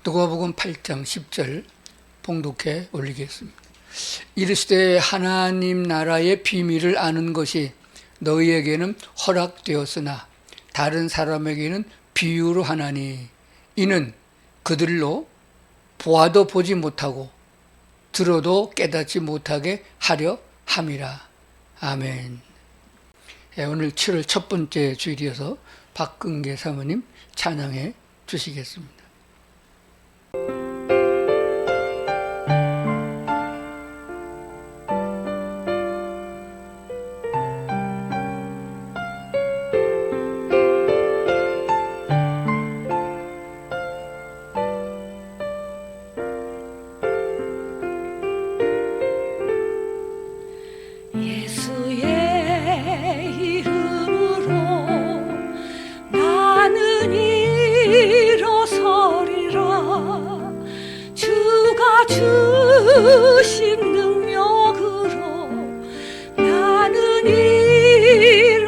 누가복음 8장 10절 봉독해 올리겠습니다. 이르시되 하나님 나라의 비밀을 아는 것이 너희에게는 허락되었으나 다른 사람에게는 비유로 하나니 이는 그들로 보아도 보지 못하고 들어도 깨닫지 못하게 하려 함이라. 아멘. 오늘 7월 첫 번째 주일이어서 박근계 사모님 찬양해 주시겠습니다. 주신 능력으로 나는 일어서리라.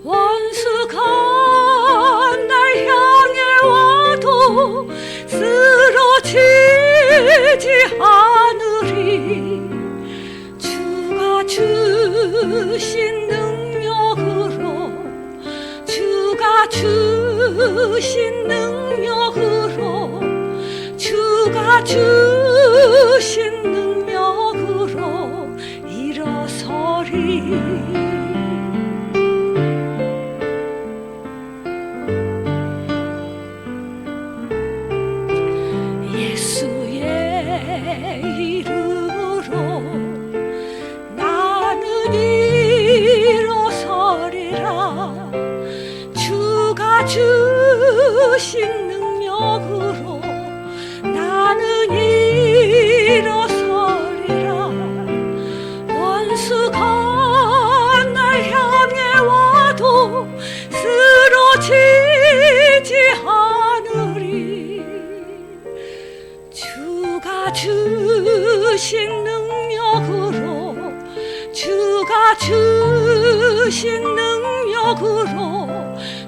원수가 날 향해 와도 쓰러지지 않으리. 주가 주신 능력으로 주가 주신 능력으로 주가 주신 능력으로 일어서리. 예수의 이름으로 나는 일어서리라. 주가 주신 능력으로 나는 일어서리라. 원수가 날 향해 와도 쓰러지지 않으리. 주가 주신 능력으로 주가 주신 능력으로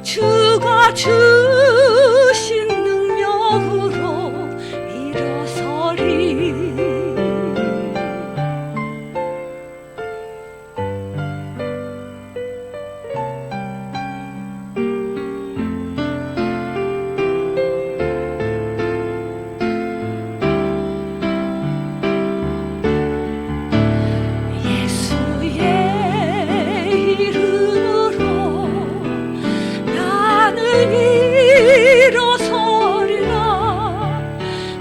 주가 주신 능력으로 일어서리. 예수의 이름으로 나는 일어서리라.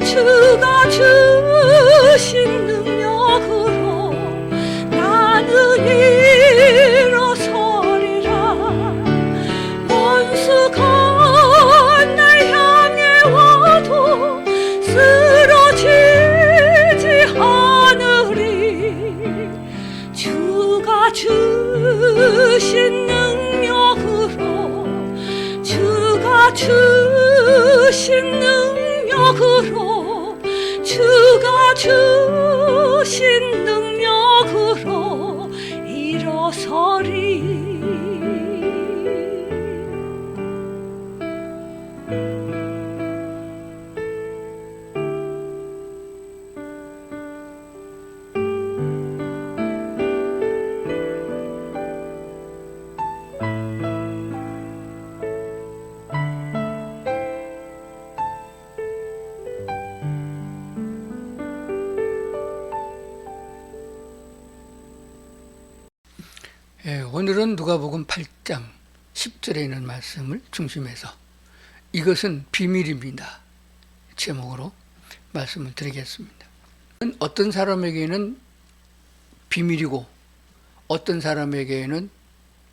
주가 주신 능력으로 나는 일어서리라. 원수가 날 향해 와도 쓰러지지 않으리. 주가 주신 능력으로 주가 주신 능력으로 주가 주신 능력으로 일어서리. 오늘은 누가복음 8장 10절에 있는 말씀을 중심해서 이것은 비밀입니다 제목으로 말씀을 드리겠습니다. 어떤 사람에게는 비밀이고 어떤 사람에게는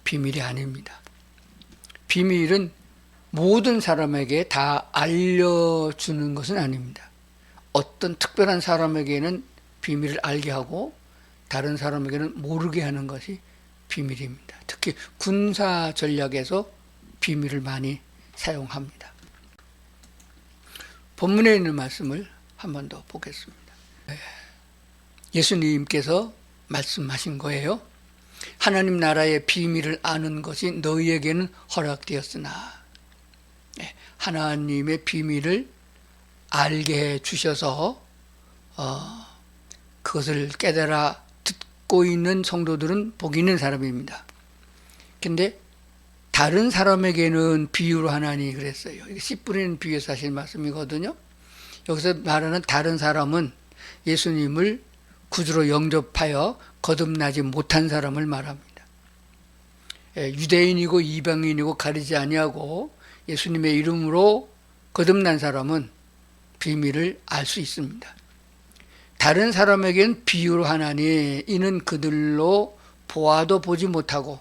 비밀이 아닙니다. 비밀은 모든 사람에게 다 알려주는 것은 아닙니다. 어떤 특별한 사람에게는 비밀을 알게 하고 다른 사람에게는 모르게 하는 것이 비밀입니다. 특히 군사 전략에서 비밀을 많이 사용합니다. 본문에 있는 말씀을 한 번 더 보겠습니다. 예수님께서 말씀하신 거예요. 하나님 나라의 비밀을 아는 것이 너희에게는 허락되었으나, 하나님의 비밀을 알게 해 주셔서 그것을 깨달아 듣고 있는 성도들은 복 있는 사람입니다. 근데 다른 사람에게는 비유로 하나니 그랬어요. 이게 씨 뿌리는 비유에서 하신 말씀이거든요. 여기서 말하는 다른 사람은 예수님을 구주로 영접하여 거듭나지 못한 사람을 말합니다. 유대인이고 이방인이고 가리지 아니하고 예수님의 이름으로 거듭난 사람은 비밀을 알 수 있습니다. 다른 사람에게는 비유로 하나니 이는 그들로 보아도 보지 못하고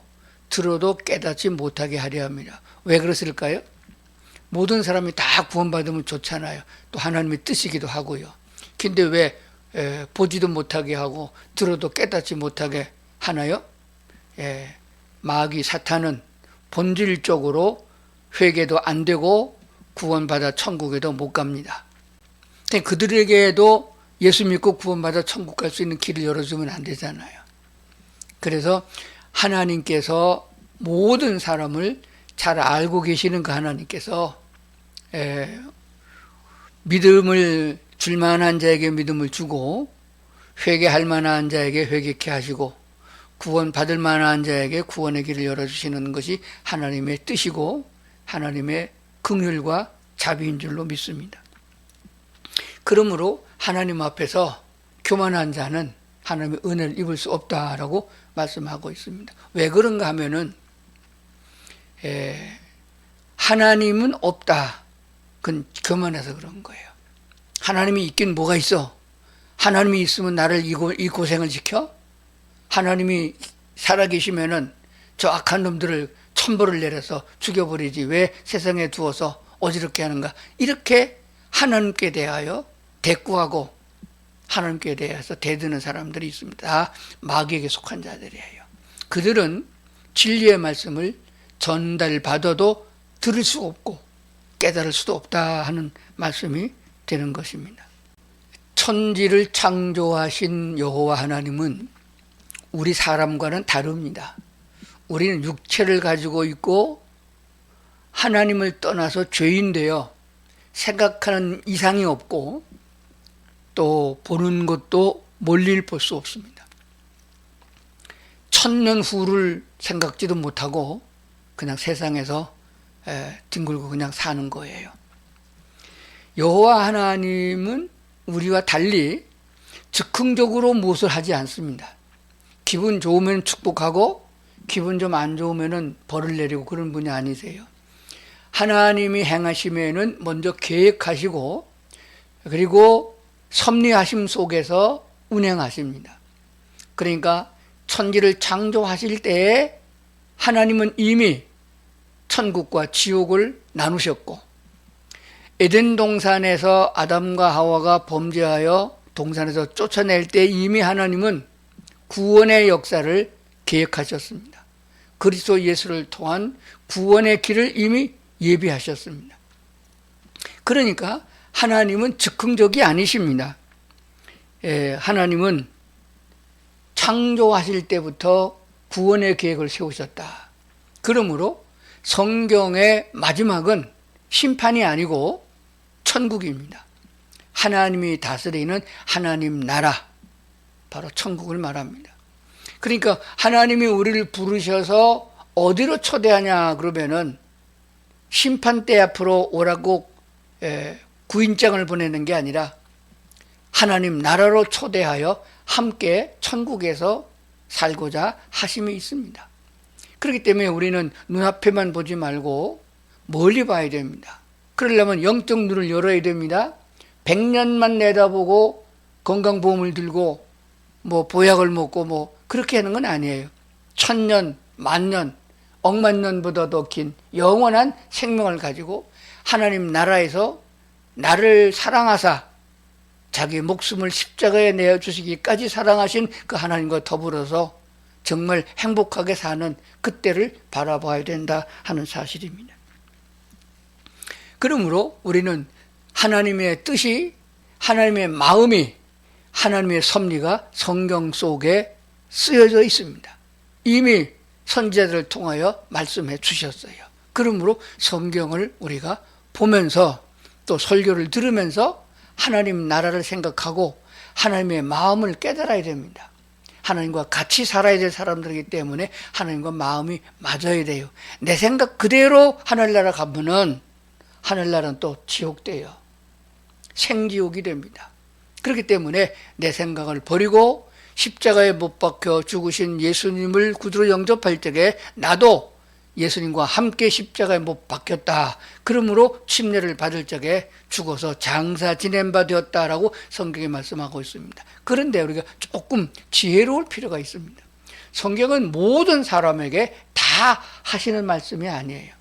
들어도 깨닫지 못하게 하려 합니다. 왜 그랬을까요? 모든 사람이 다 구원받으면 좋잖아요. 또 하나님의 뜻이기도 하고요. 근데 왜 보지도 못하게 하고 들어도 깨닫지 못하게 하나요? 마귀 사탄은 본질적으로 회개도 안 되고 구원받아 천국에도 못 갑니다. 그들에게도 예수 믿고 구원받아 천국 갈 수 있는 길을 열어주면 안 되잖아요. 그래서 하나님께서 모든 사람을 잘 알고 계시는 그 하나님께서 믿음을 줄 만한 자에게 믿음을 주고 회개할 만한 자에게 회개케 하시고 구원 받을 만한 자에게 구원의 길을 열어주시는 것이 하나님의 뜻이고 하나님의 긍휼과 자비인 줄로 믿습니다. 그러므로 하나님 앞에서 교만한 자는 하나님의 은혜를 입을 수 없다라고 말씀하고 있습니다. 왜 그런가 하면은 하나님은 없다. 그건 교만해서 그런 거예요. 하나님이 있긴 뭐가 있어? 하나님이 있으면 나를 이 고생을 시켜? 하나님이 살아계시면은 저 악한 놈들을 천벌을 내려서 죽여버리지 왜 세상에 두어서 어지럽게 하는가? 이렇게 하나님께 대하여 대꾸하고 하나님께 대해서 대드는 사람들이 있습니다. 다 마귀에게 속한 자들이에요. 그들은 진리의 말씀을 전달받아도 들을 수 없고 깨달을 수도 없다 하는 말씀이 되는 것입니다. 천지를 창조하신 여호와 하나님은 우리 사람과는 다릅니다. 우리는 육체를 가지고 있고 하나님을 떠나서 죄인 되어 생각하는 이상이 없고 또 보는 것도 멀리 볼 수 없습니다. 천년 후를 생각지도 못하고 그냥 세상에서 뒹굴고 그냥 사는 거예요. 여호와 하나님은 우리와 달리 즉흥적으로 무엇을 하지 않습니다. 기분 좋으면 축복하고 기분 좀 안 좋으면 벌을 내리고 그런 분이 아니세요. 하나님이 행하시면은 먼저 계획하시고 그리고 섭리하심 속에서 운행하십니다. 그러니까 천지를 창조하실 때에 하나님은 이미 천국과 지옥을 나누셨고 에덴 동산에서 아담과 하와가 범죄하여 동산에서 쫓아낼 때 이미 하나님은 구원의 역사를 계획하셨습니다. 그리스도 예수를 통한 구원의 길을 이미 예비하셨습니다. 그러니까 하나님은 즉흥적이 아니십니다. 하나님은 창조하실 때부터 구원의 계획을 세우셨다. 그러므로 성경의 마지막은 심판이 아니고 천국입니다. 하나님이 다스리는 하나님 나라, 바로 천국을 말합니다. 그러니까 하나님이 우리를 부르셔서 어디로 초대하냐 그러면은 심판대 앞으로 오라고 구인장을 보내는 게 아니라 하나님 나라로 초대하여 함께 천국에서 살고자 하심이 있습니다. 그렇기 때문에 우리는 눈앞에만 보지 말고 멀리 봐야 됩니다. 그러려면 영적 눈을 열어야 됩니다. 100년만 내다보고 건강보험을 들고 뭐 보약을 먹고 뭐 그렇게 하는 건 아니에요. 1000년, 10,000년, 억만 년보다도 긴 영원한 생명을 가지고 하나님 나라에서 나를 사랑하사 자기 목숨을 십자가에 내어주시기까지 사랑하신 그 하나님과 더불어서 정말 행복하게 사는 그때를 바라봐야 된다 하는 사실입니다. 그러므로 우리는 하나님의 뜻이, 하나님의 마음이, 하나님의 섭리가 성경 속에 쓰여져 있습니다. 이미 선지자들을 통하여 말씀해 주셨어요. 그러므로 성경을 우리가 보면서 또 설교를 들으면서 하나님 나라를 생각하고 하나님의 마음을 깨달아야 됩니다. 하나님과 같이 살아야 될 사람들이기 때문에 하나님과 마음이 맞아야 돼요. 내 생각 그대로 하늘나라 가면은 하늘나라는 또 지옥돼요. 생지옥이 됩니다. 그렇기 때문에 내 생각을 버리고 십자가에 못 박혀 죽으신 예수님을 구주로 영접할 적에 나도 예수님과 함께 십자가에 못 박혔다. 그러므로 침례를 받을 적에 죽어서 장사 지낸 바 되었다라고 성경에 말씀하고 있습니다. 그런데 우리가 조금 지혜로울 필요가 있습니다. 성경은 모든 사람에게 다 하시는 말씀이 아니에요.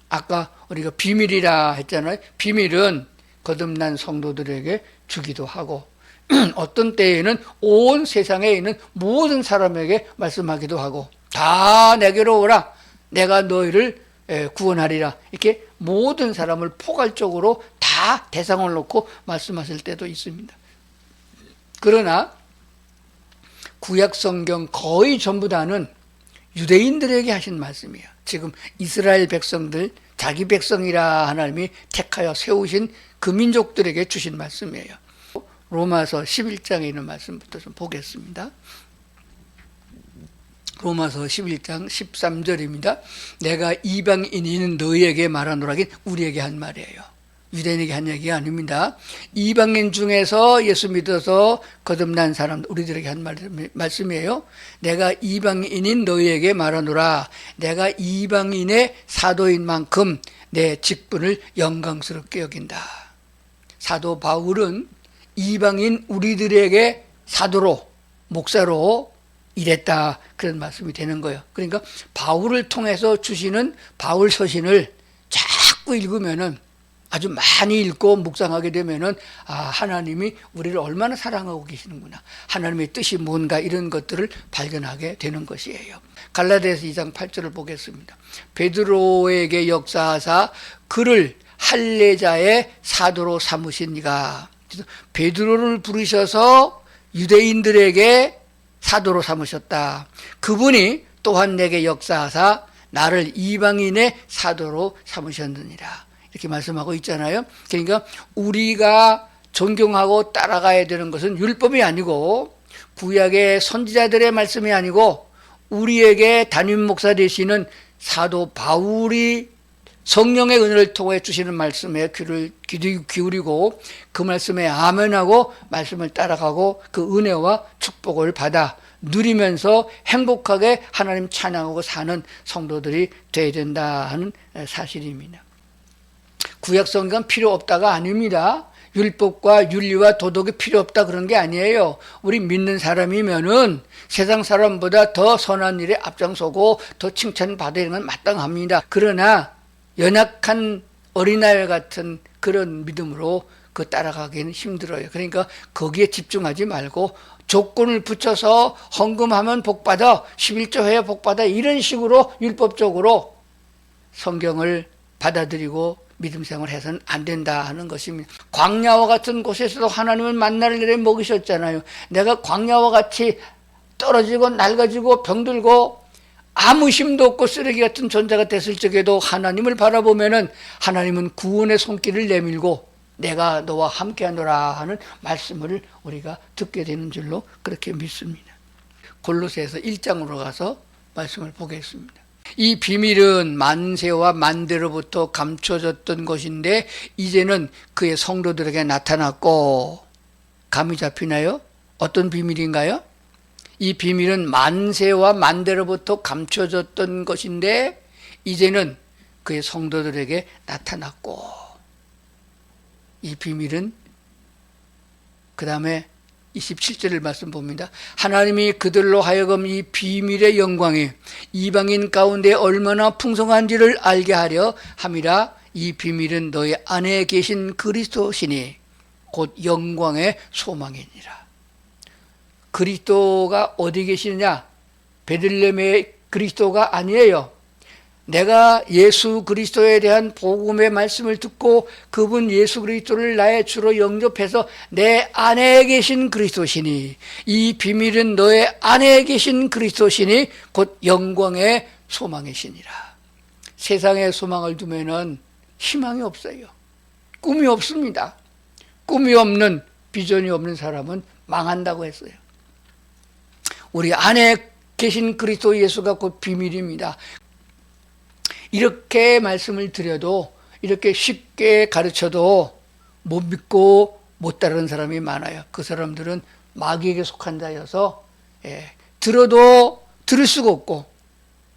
아까 우리가 비밀이라 했잖아요. 비밀은 거듭난 성도들에게 주기도 하고 어떤 때에는 온 세상에 있는 모든 사람에게 말씀하기도 하고 다 내게로 오라. 내가 너희를 구원하리라. 이렇게 모든 사람을 포괄적으로 다 대상을 놓고 말씀하실 때도 있습니다. 그러나 구약 성경 거의 전부 다는 유대인들에게 하신 말씀이에요. 지금 이스라엘 백성들, 자기 백성이라 하나님이 택하여 세우신 그 민족들에게 주신 말씀이에요. 로마서 11장에 있는 말씀부터 좀 보겠습니다. 로마서 11장 13절입니다. 내가 이방인인 너희에게 말하노라긴 우리에게 한 말이에요. 유대인에게 한 얘기가 아닙니다. 이방인 중에서 예수 믿어서 거듭난 사람 우리들에게 한 말씀이에요. 내가 이방인인 너희에게 말하노라. 내가 이방인의 사도인 만큼 내 직분을 영광스럽게 여긴다. 사도 바울은 이방인 우리들에게 사도로 목사로 일했다. 그런 말씀이 되는 거예요. 그러니까 바울을 통해서 주시는 바울 서신을 자꾸 읽으면은 아주 많이 읽고 묵상하게 되면은 하나님이 우리를 얼마나 사랑하고 계시는구나. 하나님의 뜻이 뭔가 이런 것들을 발견하게 되는 것이에요. 갈라디아서 2장 8절을 보겠습니다. 베드로에게 역사하사 그를 할례자의 사도로 삼으시니가. 베드로를 부르셔서 유대인들에게 사도로 삼으셨다. 그분이 또한 내게 역사하사 나를 이방인의 사도로 삼으셨느니라. 이렇게 말씀하고 있잖아요. 그러니까 우리가 존경하고 따라가야 되는 것은 율법이 아니고 구약의 선지자들의 말씀이 아니고 우리에게 담임 목사 되시는 사도 바울이 성령의 은혜를 통해 주시는 말씀에 귀를 기울이고 그 말씀에 아멘하고 말씀을 따라가고 그 은혜와 축복을 받아 누리면서 행복하게 하나님 찬양하고 사는 성도들이 되어야 된다 하는 사실입니다. 구약 성경은 필요 없다가 아닙니다. 율법과 윤리와 도덕이 필요 없다 그런 게 아니에요. 우리 믿는 사람이면은 세상 사람보다 더 선한 일에 앞장서고 더 칭찬받아야 되는 건 마땅합니다. 그러나 연약한 어린아이 같은 그런 믿음으로 그 따라가기는 힘들어요. 그러니까 거기에 집중하지 말고 조건을 붙여서 헌금하면 복받아, 11조 해야 복받아 이런 식으로 율법적으로 성경을 받아들이고 믿음 생활을 해서는 안 된다 하는 것입니다. 광야와 같은 곳에서도 하나님은 만나를 내려 먹이셨잖아요. 내가 광야와 같이 떨어지고 낡아지고 병들고 아무 힘도 없고 쓰레기 같은 존재가 됐을 적에도 하나님을 바라보면은 하나님은 구원의 손길을 내밀고 내가 너와 함께하노라 하는 말씀을 우리가 듣게 되는 줄로 그렇게 믿습니다. 골로새서 1장으로 가서 말씀을 보겠습니다. 이 비밀은 만세와 만대로부터 감춰졌던 것인데 이제는 그의 성도들에게 나타났고, 감이 잡히나요? 어떤 비밀인가요? 이 비밀은 만세와 만대로부터 감춰졌던 것인데 이제는 그의 성도들에게 나타났고, 이 비밀은 그 다음에 27절을 말씀 봅니다. 하나님이 그들로 하여금 이 비밀의 영광이 이방인 가운데 얼마나 풍성한지를 알게 하려 함이라. 이 비밀은 너희 안에 계신 그리스도시니 곧 영광의 소망이니라. 그리스도가 어디 계시느냐? 베들레헴의 그리스도가 아니에요. 내가 예수 그리스도에 대한 복음의 말씀을 듣고 그분 예수 그리스도를 나의 주로 영접해서 내 안에 계신 그리스도시니, 이 비밀은 너의 안에 계신 그리스도시니 곧 영광의 소망이시니라. 세상에 소망을 두면은 희망이 없어요. 꿈이 없습니다. 꿈이 없는, 비전이 없는 사람은 망한다고 했어요. 우리 안에 계신 그리스도 예수가 곧 비밀입니다. 이렇게 말씀을 드려도, 이렇게 쉽게 가르쳐도 못 믿고 못 따르는 사람이 많아요. 그 사람들은 마귀에게 속한 자여서 들어도 들을 수가 없고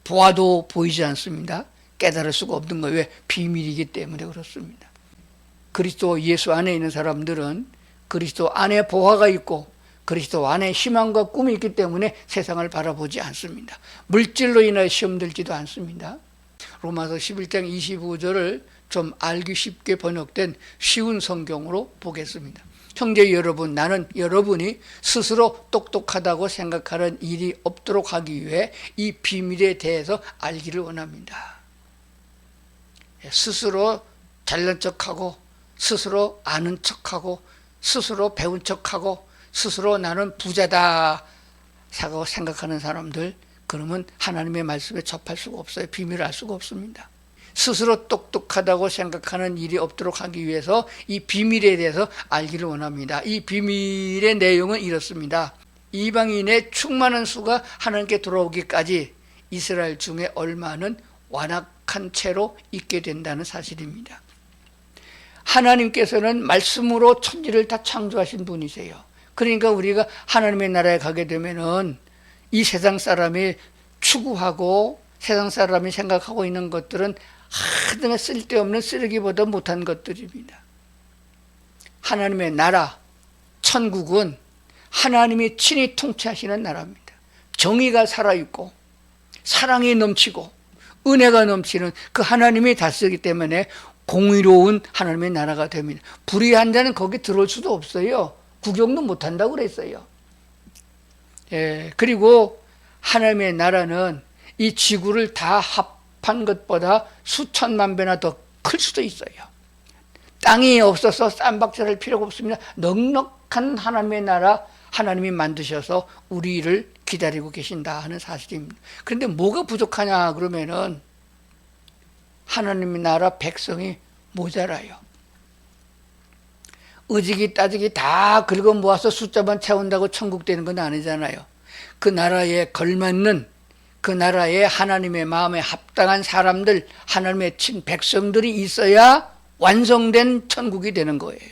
보아도 보이지 않습니다. 깨달을 수가 없는 거예요. 왜? 비밀이기 때문에 그렇습니다. 그리스도 예수 안에 있는 사람들은 그리스도 안에 보화가 있고 그리스도 안에 희망과 꿈이 있기 때문에 세상을 바라보지 않습니다. 물질로 인하여 시험 들지도 않습니다. 로마서 11장 25절을 좀 알기 쉽게 번역된 쉬운 성경으로 보겠습니다. 형제 여러분, 나는 여러분이 스스로 똑똑하다고 생각하는 일이 없도록 하기 위해 이 비밀에 대해서 알기를 원합니다. 스스로 잘난 척하고 스스로 아는 척하고 스스로 배운 척하고 스스로 나는 부자다 생각하는 사람들, 그러면 하나님의 말씀에 접할 수가 없어요. 비밀을 알 수가 없습니다. 스스로 똑똑하다고 생각하는 일이 없도록 하기 위해서 이 비밀에 대해서 알기를 원합니다. 이 비밀의 내용은 이렇습니다. 이방인의 충만한 수가 하나님께 돌아오기까지 이스라엘 중에 얼마는 완악한 채로 있게 된다는 사실입니다. 하나님께서는 말씀으로 천지를 다 창조하신 분이세요. 그러니까 우리가 하나님의 나라에 가게 되면은 이 세상 사람이 추구하고 세상 사람이 생각하고 있는 것들은 하등의 쓸데없는 쓰레기보다 못한 것들입니다. 하나님의 나라, 천국은 하나님이 친히 통치하시는 나라입니다. 정의가 살아있고 사랑이 넘치고 은혜가 넘치는 그 하나님이 다스리기 때문에 공의로운 하나님의 나라가 됩니다. 불의한 자는 거기 들어올 수도 없어요. 구경도 못한다고 그랬어요. 그리고 하나님의 나라는 이 지구를 다 합한 것보다 수천만 배나 더 클 수도 있어요. 땅이 없어서 쌈박질할 필요가 없습니다. 넉넉한 하나님의 나라, 하나님이 만드셔서 우리를 기다리고 계신다 하는 사실입니다. 그런데 뭐가 부족하냐 그러면은 하나님의 나라 백성이 모자라요. 의지기 따지기 다 긁어 모아서 숫자만 채운다고 천국 되는 건 아니잖아요. 그 나라에 걸맞는, 그 나라에 하나님의 마음에 합당한 사람들, 하나님의 친 백성들이 있어야 완성된 천국이 되는 거예요.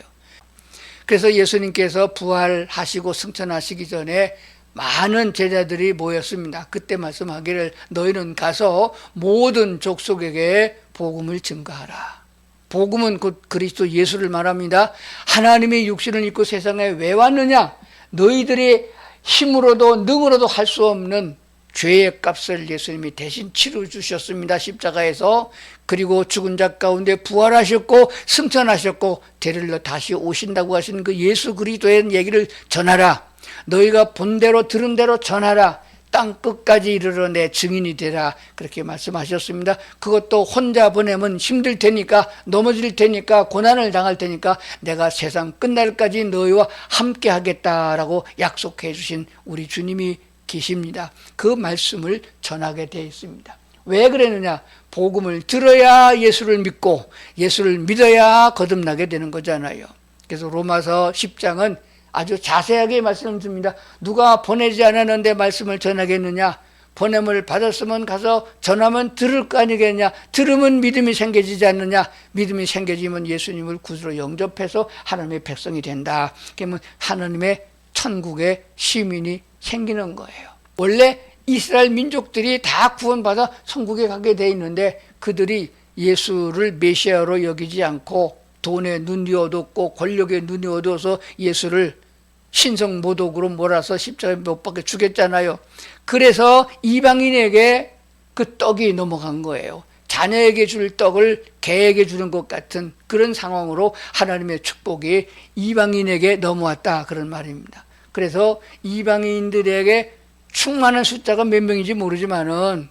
그래서 예수님께서 부활하시고 승천하시기 전에 많은 제자들이 모였습니다. 그때 말씀하기를 너희는 가서 모든 족속에게 복음을 증거하라. 복음은 곧 그리스도 예수를 말합니다. 하나님이 육신을 입고 세상에 왜 왔느냐? 너희들이 힘으로도 능으로도 할 수 없는 죄의 값을 예수님이 대신 치러 주셨습니다. 십자가에서. 그리고 죽은 자 가운데 부활하셨고 승천하셨고 데리러 다시 오신다고 하신 그 예수 그리스도의 얘기를 전하라. 너희가 본 대로 들은 대로 전하라. 땅 끝까지 이르러 내 증인이 되라. 그렇게 말씀하셨습니다. 그것도 혼자 보내면 힘들 테니까, 넘어질 테니까, 고난을 당할 테니까 내가 세상 끝날까지 너희와 함께 하겠다라고 약속해 주신 우리 주님이 계십니다. 그 말씀을 전하게 되어 있습니다. 왜 그랬느냐? 복음을 들어야 예수를 믿고 예수를 믿어야 거듭나게 되는 거잖아요. 그래서 로마서 10장은 아주 자세하게 말씀을 줍니다. 누가 보내지 않았는데 말씀을 전하겠느냐? 보냄을 받았으면 가서 전하면 들을 거 아니겠냐? 들으면 믿음이 생겨지지 않느냐? 믿음이 생겨지면 예수님을 구주로 영접해서 하나님의 백성이 된다. 그러면 하나님의 천국의 시민이 생기는 거예요. 원래 이스라엘 민족들이 다 구원받아 천국에 가게 돼 있는데 그들이 예수를 메시아로 여기지 않고 돈에 눈이 어둡고 권력에 눈이 어두워서 예수를 신성 모독으로 몰아서 십자가에 못 박혀 죽였잖아요. 그래서 이방인에게 그 떡이 넘어간 거예요. 자녀에게 줄 떡을 개에게 주는 것 같은 그런 상황으로 하나님의 축복이 이방인에게 넘어왔다, 그런 말입니다. 그래서 이방인들에게 충만한 숫자가 몇 명인지 모르지만은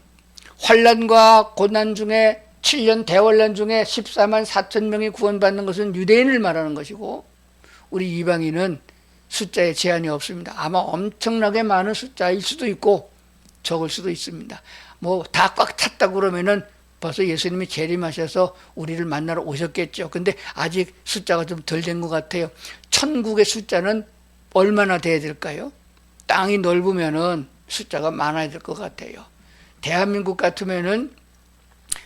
환난과 고난 중에 7년 대환란 중에 14만 4천 명이 구원받는 것은 유대인을 말하는 것이고, 우리 이방인은 숫자에 제한이 없습니다. 아마 엄청나게 많은 숫자일 수도 있고 적을 수도 있습니다. 뭐 다 꽉 찼다고 그러면은 벌써 예수님이 재림하셔서 우리를 만나러 오셨겠죠. 근데 아직 숫자가 좀 덜 된 것 같아요. 천국의 숫자는 얼마나 돼야 될까요? 땅이 넓으면은 숫자가 많아야 될 것 같아요. 대한민국 같으면은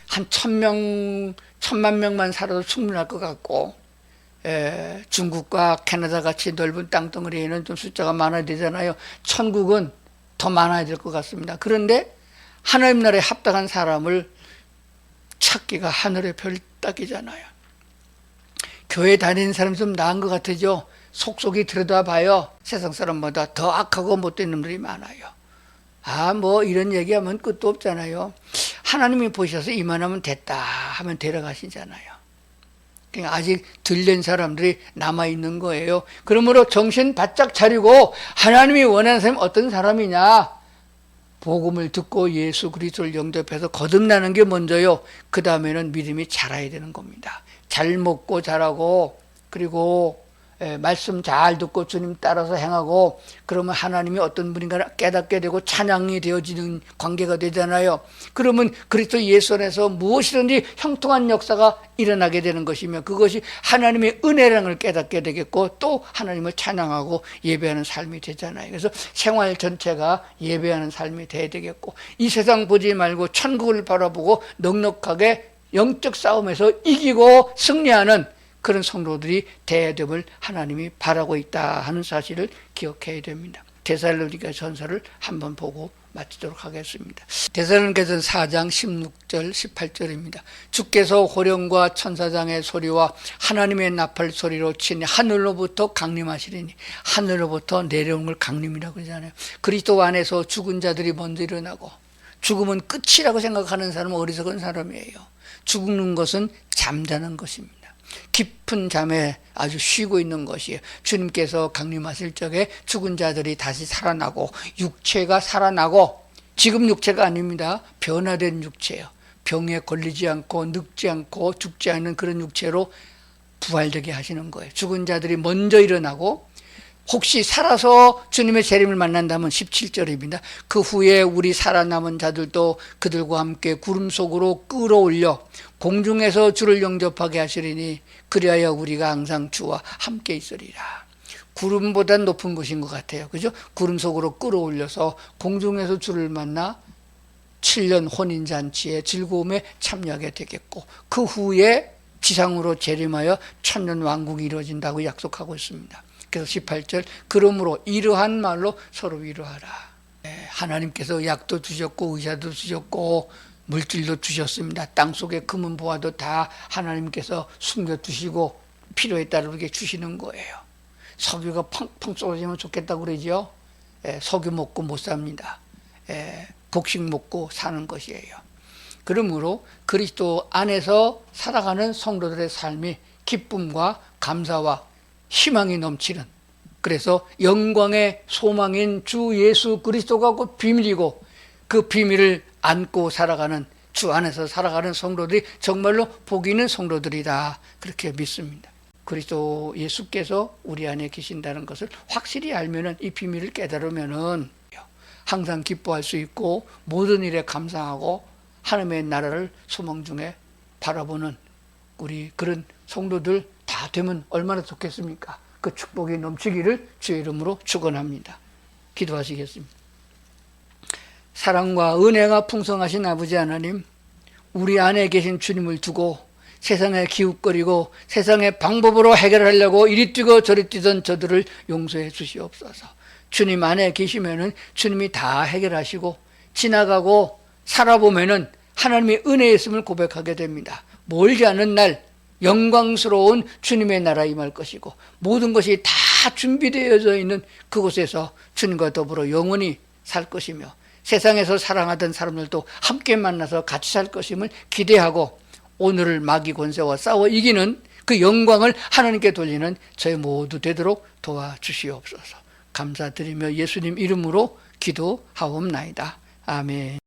한 1,000만 명만 살아도 충분할 것 같고, 중국과 캐나다 같이 넓은 땅덩어리에는 좀 숫자가 많아야 되잖아요. 천국은 더 많아야 될 것 같습니다. 그런데 하나님 나라에 합당한 사람을 찾기가 하늘의 별 따기잖아요. 교회 다니는 사람이 좀 나은 것 같으죠. 속속이 들여다봐요. 세상 사람보다 더 악하고 못된 놈들이 많아요. 뭐 이런 얘기하면 끝도 없잖아요. 하나님이 보셔서 이만하면 됐다 하면 데려가시잖아요. 그러니까 아직 덜 된 사람들이 남아있는 거예요. 그러므로 정신 바짝 차리고 하나님이 원하는 사람이 어떤 사람이냐, 복음을 듣고 예수 그리스도를 영접해서 거듭나는 게 먼저요. 그 다음에는 믿음이 자라야 되는 겁니다. 잘 먹고 자라고, 그리고 말씀 잘 듣고 주님 따라서 행하고, 그러면 하나님이 어떤 분인가 깨닫게 되고 찬양이 되어지는 관계가 되잖아요. 그러면 그리스도 예수 안에서 무엇이든지 형통한 역사가 일어나게 되는 것이며, 그것이 하나님의 은혜라는 걸 깨닫게 되겠고, 또 하나님을 찬양하고 예배하는 삶이 되잖아요. 그래서 생활 전체가 예배하는 삶이 돼야 되겠고, 이 세상 보지 말고 천국을 바라보고 넉넉하게 영적 싸움에서 이기고 승리하는 그런 성도들이 돼야 됨을 하나님이 바라고 있다 하는 사실을 기억해야 됩니다. 데살로니가 전서를 한번 보고 마치도록 하겠습니다. 데살로니가전 4장 16절 18절입니다. 주께서 호령과 천사장의 소리와 하나님의 나팔 소리로 치니 하늘로부터 강림하시리니, 하늘로부터 내려온 걸 강림이라고 그러잖아요. 그리스도 안에서 죽은 자들이 먼저 일어나고, 죽음은 끝이라고 생각하는 사람은 어리석은 사람이에요. 죽는 것은 잠자는 것입니다. 깊은 잠에 아주 쉬고 있는 것이에요. 주님께서 강림하실 적에 죽은 자들이 다시 살아나고, 육체가 살아나고, 지금 육체가 아닙니다. 변화된 육체예요. 병에 걸리지 않고 늙지 않고 죽지 않는 그런 육체로 부활되게 하시는 거예요. 죽은 자들이 먼저 일어나고, 혹시 살아서 주님의 재림을 만난다면 17절입니다. 그 후에 우리 살아남은 자들도 그들과 함께 구름 속으로 끌어올려 공중에서 주를 영접하게 하시리니, 그리하여 우리가 항상 주와 함께 있으리라. 구름보다 높은 곳인 것 같아요. 그죠? 구름 속으로 끌어올려서 공중에서 주를 만나 7년 혼인잔치의 즐거움에 참여하게 되겠고, 그 후에 지상으로 재림하여 천년 왕국이 이루어진다고 약속하고 있습니다. 그래서 18절, 그러므로 이러한 말로 서로 위로하라. 하나님께서 약도 주셨고 의사도 주셨고 물질도 주셨습니다. 땅속에 금은 보화도 다 하나님께서 숨겨두시고 필요에 따라 이렇게 주시는 거예요. 석유가 펑펑 쏟아지면 좋겠다고 그러죠. 석유 먹고 못 삽니다. 곡식 먹고 사는 것이에요. 그러므로 그리스도 안에서 살아가는 성도들의 삶이 기쁨과 감사와 희망이 넘치는, 그래서 영광의 소망인 주 예수 그리스도가 곧 비밀이고, 그 비밀을 안고 살아가는, 주 안에서 살아가는 성도들이 정말로 복 있는 성도들이다, 그렇게 믿습니다. 그리스도 예수께서 우리 안에 계신다는 것을 확실히 알면은, 이 비밀을 깨달으면은 항상 기뻐할 수 있고 모든 일에 감사하고 하나님의 나라를 소망 중에 바라보는 우리 그런 성도들 다 되면 얼마나 좋겠습니까? 그 축복이 넘치기를 주의 이름으로 축원합니다. 기도하시겠습니다. 사랑과 은혜가 풍성하신 아버지 하나님, 우리 안에 계신 주님을 두고 세상에 기웃거리고 세상의 방법으로 해결하려고 이리 뛰고 저리 뛰던 저들을 용서해 주시옵소서. 주님 안에 계시면은 주님이 다 해결하시고, 지나가고 살아보면은 하나님의 은혜였음을 고백하게 됩니다. 멀지 않은 날 영광스러운 주님의 나라 임할 것이고, 모든 것이 다 준비되어져 있는 그곳에서 주님과 더불어 영원히 살 것이며, 세상에서 사랑하던 사람들도 함께 만나서 같이 살 것임을 기대하고, 오늘을 마귀 권세와 싸워 이기는 그 영광을 하나님께 돌리는 저희 모두 되도록 도와주시옵소서. 감사드리며 예수님 이름으로 기도하옵나이다. 아멘.